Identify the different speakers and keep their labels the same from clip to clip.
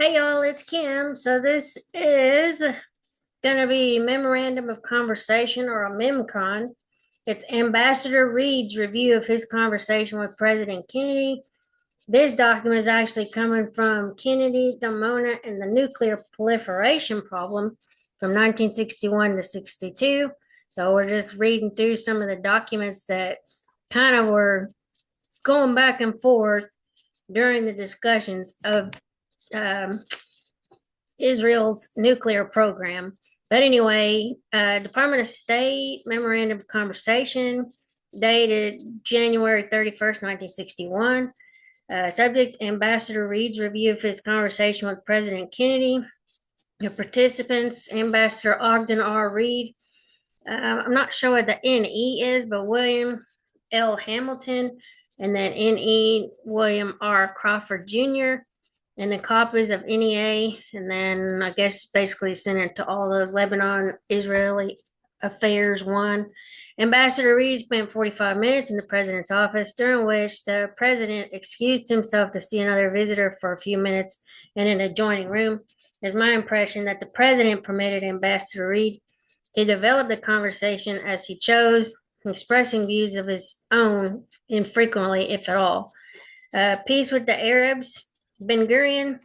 Speaker 1: Hey y'all, it's Kim. So this is going to be Memorandum of Conversation or a Memcon. It's Ambassador Reid's review of his conversation with President Kennedy. This document is actually coming from Kennedy, Damona, and the nuclear proliferation problem from 1961 to 62. So we're just reading through some of the documents that kind of were going back and forth during the discussions of um, Israel's nuclear program. But anyway, Department of State Memorandum of Conversation dated January 31st, 1961. Subject Ambassador Reid's review of his conversation with President Kennedy. The participants Ambassador Ogden R. Reid. I'm not sure what the NE is, but William L. Hamilton, and then NE William R. Crawford Jr., and the copies of NEA, and then I guess basically sent it to all those Lebanon Israeli Affairs One. Ambassador Reid spent 45 minutes in the president's office, during which the president excused himself to see another visitor for a few minutes in an adjoining room. It's my impression that the president permitted Ambassador Reid to develop the conversation as he chose, expressing views of his own infrequently, if at all. Peace with the Arabs. Ben Gurion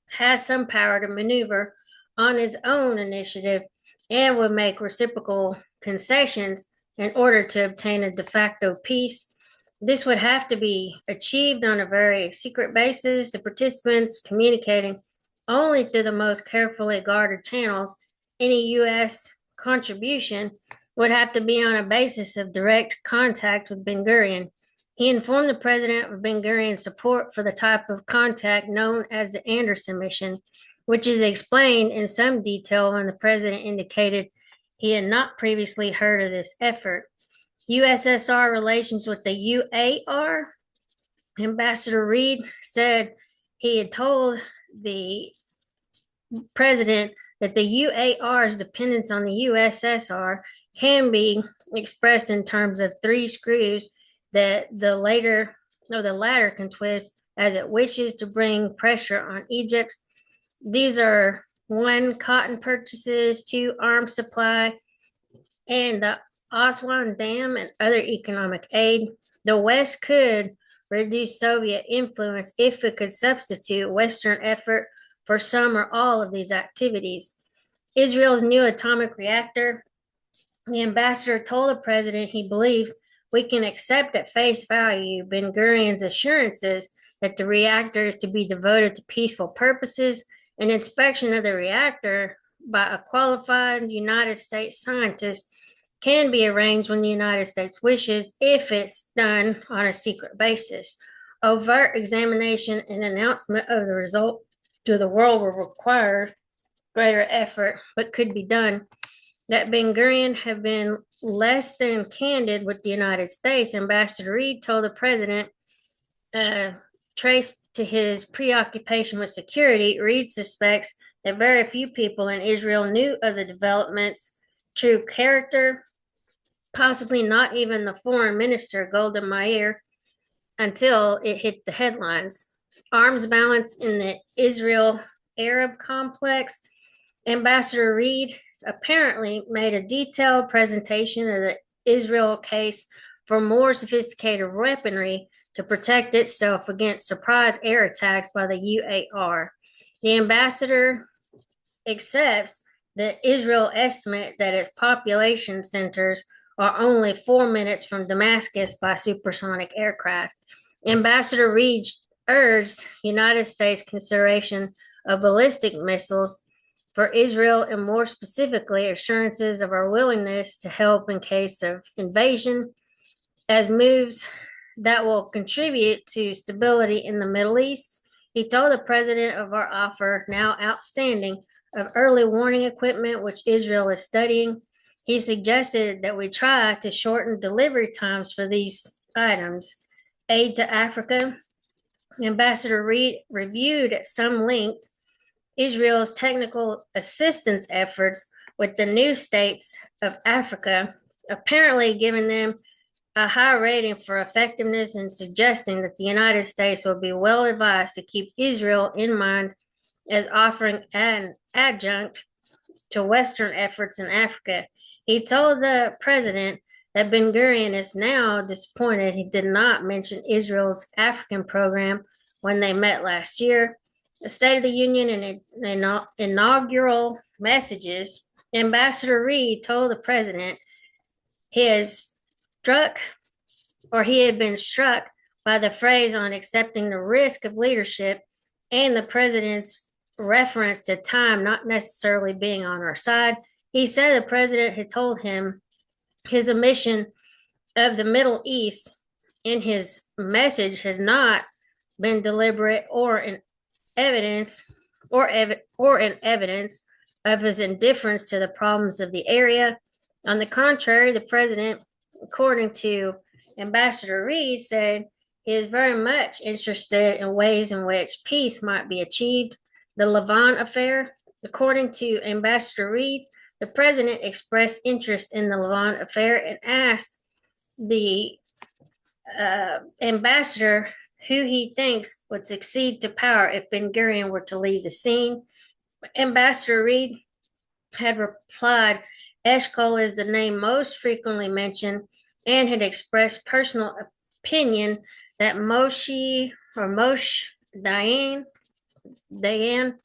Speaker 1: has some power to maneuver on his own initiative and would make reciprocal concessions in order to obtain a de facto peace. This would have to be achieved on a very secret basis, the participants communicating only through the most carefully guarded channels. Any U.S. contribution would have to be on a basis of direct contact with Ben Gurion. He informed the president of Ben Gurion's support for the type of contact known as the Anderson mission, which is explained in some detail when the president indicated he had not previously heard of this effort. USSR relations with the UAR. Ambassador Reid said he had told the president that the UAR's dependence on the USSR can be expressed in terms of three screws that the latter can twist as it wishes to bring pressure on Egypt. These are one, cotton purchases, two, arms supply, and the Aswan Dam and other economic aid. The West could reduce Soviet influence if it could substitute Western effort for some or all of these activities. Israel's new atomic reactor. The ambassador told the president he believes we can accept at face value Ben Gurion's assurances that the reactor is to be devoted to peaceful purposes. An inspection of the reactor by a qualified United States scientist can be arranged when the United States wishes, if it's done on a secret basis. Overt examination and announcement of the result to the world will require greater effort, but could be done. That Ben Gurion have been less than candid with the United States, Ambassador Reid told the president, traced to his preoccupation with security. Reid suspects that very few people in Israel knew of the development's true character, possibly not even the foreign minister, Golda Meir, until it hit the headlines. Arms balance in the Israel Arab complex. Ambassador Reid apparently made a detailed presentation of the Israel case for more sophisticated weaponry to protect itself against surprise air attacks by the UAR. The ambassador accepts the Israel estimate that its population centers are only 4 minutes from Damascus by supersonic aircraft. Ambassador Reid urged United States consideration of ballistic missiles for Israel, and more specifically, assurances of our willingness to help in case of invasion, as moves that will contribute to stability in the Middle East. He told the president of our offer, now outstanding, of early warning equipment, which Israel is studying. He suggested that we try to shorten delivery times for these items. Aid to Africa. Ambassador Reid reviewed at some length Israel's technical assistance efforts with the new states of Africa, apparently giving them a high rating for effectiveness and suggesting that the United States will be well advised to keep Israel in mind as offering an adjunct to Western efforts in Africa. He told the president that Ben Gurion is now disappointed he did not mention Israel's African program when they met last year. The State of the Union and inaugural messages, Ambassador Reid told the president he had been struck by the phrase on accepting the risk of leadership and the president's reference to time not necessarily being on our side. He said the president had told him his omission of the Middle East in his message had not been deliberate or in evidence of his indifference to the problems of the area. On the contrary, the president, according to Ambassador Reid, said he is very much interested in ways in which peace might be achieved. The Levant affair, according to Ambassador Reid, the president expressed interest in the Levant affair and asked the ambassador who he thinks would succeed to power if Ben Gurion were to leave the scene. Ambassador Reid had replied, Eshkol is the name most frequently mentioned, and had expressed personal opinion that Moshe Dayan,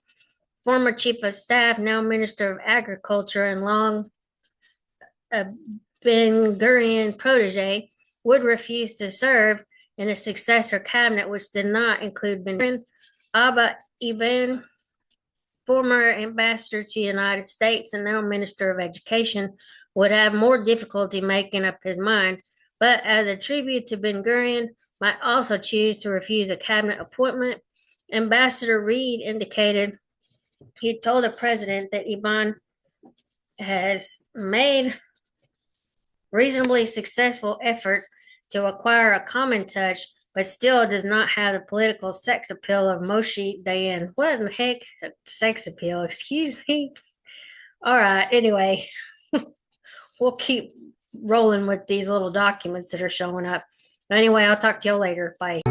Speaker 1: former chief of staff, now minister of agriculture and long Ben Gurion protege, would refuse to serve in a successor cabinet which did not include Ben Gurion. Abba Eban, former ambassador to the United States and now minister of education, would have more difficulty making up his mind, but as a tribute to Ben Gurion, might also choose to refuse a cabinet appointment. Ambassador Reid indicated he told the president that Eban has made reasonably successful efforts to acquire a common touch, but still does not have the political sex appeal of Moshe Dayan. What in the heck? Sex appeal, excuse me. All right, anyway, we'll keep rolling with these little documents that are showing up. Anyway, I'll talk to y'all later. Bye.